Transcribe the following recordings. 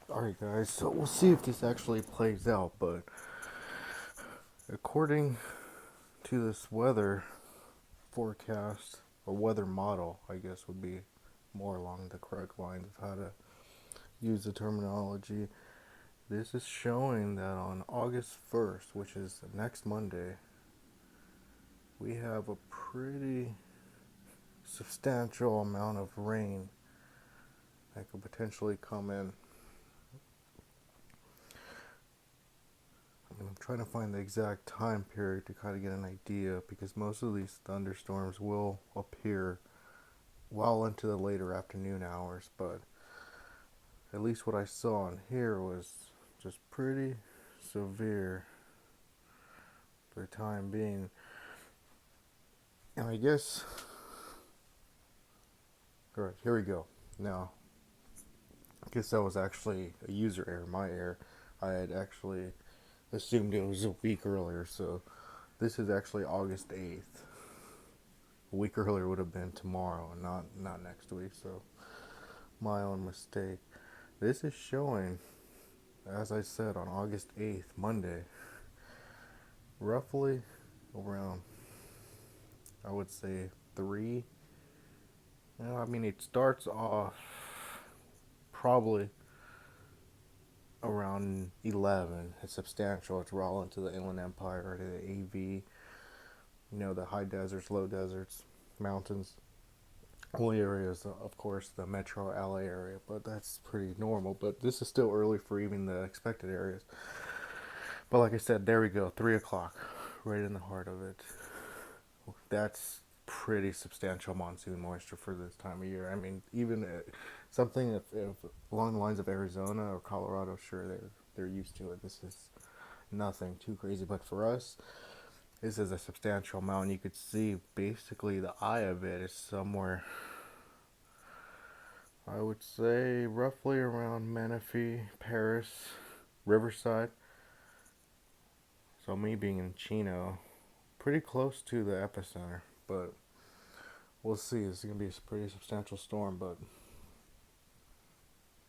Alright guys, so we'll see if this actually plays out, but according to this weather forecast, or weather model, I guess would be more along the correct lines of how to use the terminology. This is showing that on August 1st, which is next Monday, we have a pretty substantial amount of rain that could potentially come in. I'm trying to find the exact time period to kind of get an idea because most of these thunderstorms will appear well into the later afternoon hours, but at least what I saw on here was just pretty severe for the time being. And I guess, alright, here we go. Now, I guess that was actually a user error, my error. I had actually assumed it was a week earlier, so this is actually August 8th. A week earlier would have been tomorrow and not next week, so my own mistake. This is showing, as I said, on August 8th, Monday, roughly around, I would say, 3. I mean, it starts off probably around 11. It's substantial. It's well into the Inland Empire, to the AV, the high deserts, low deserts, mountains. Only areas, of course, the metro LA area, but that's pretty normal. But this is still early for even the expected areas. But like I said, there we go, 3 o'clock, right in the heart of it. That's pretty substantial monsoon moisture for this time of year. I mean, even something if along the lines of Arizona or Colorado, sure they're used to it. This is nothing too crazy, but for us, this is a substantial amount. You could see basically the eye of it is somewhere, I would say, roughly around Menifee, Paris, Riverside. So me being in Chino, pretty close to the epicenter, but we'll see. It's going to be a pretty substantial storm, but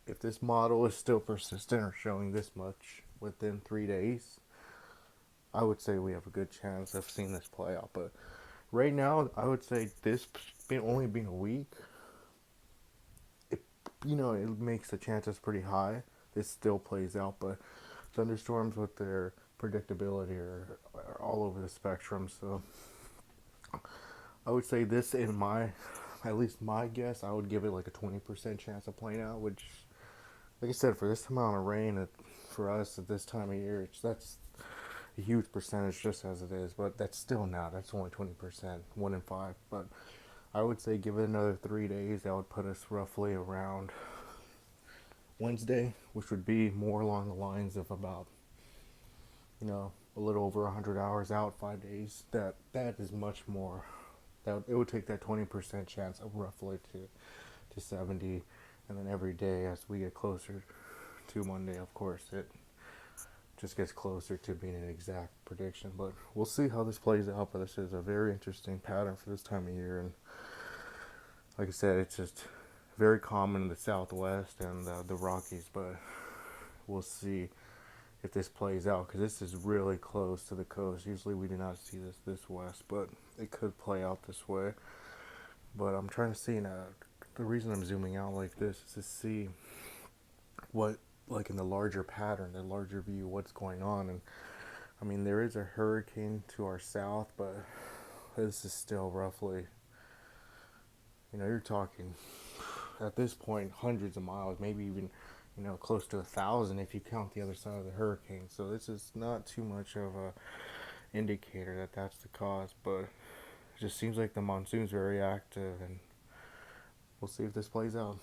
if this model is still persistent or showing this much within 3 days, I would say we have a good chance of seeing this play out. But right now, I would say this only being a week, it it makes the chances pretty high. This still plays out, but thunderstorms with their predictability are all over the spectrum. So I would say this in my, at least my guess, I would give it like a 20% chance of playing out, which, like I said, for this amount of rain, for us at this time of year, that's a huge percentage just as it is, but that's still not. That's only 20%, 1 in 5. But I would say give it another 3 days. That would put us roughly around Wednesday, which would be more along the lines of about, a little over 100 hours out, 5 days. That is much more. That it would take that 20% chance of roughly to 70, and then every day as we get closer to Monday, of course, it just gets closer to being an exact prediction. But we'll see how this plays out. But this is a very interesting pattern for this time of year, and like I said, it's just very common in the Southwest and the Rockies. But we'll see if this plays out because this is really close to the coast. Usually we do not see this west, but it could play out this way. But I'm trying to see now. The reason I'm zooming out like this is to see what, like in the larger pattern, the larger view, what's going on. And I mean, there is a hurricane to our south, but this is still roughly, you're talking at this point hundreds of miles, maybe even, close to 1,000 if you count the other side of the hurricane. So this is not too much of a indicator that that's the cause, but it just seems like the monsoon's very active, and we'll see if this plays out.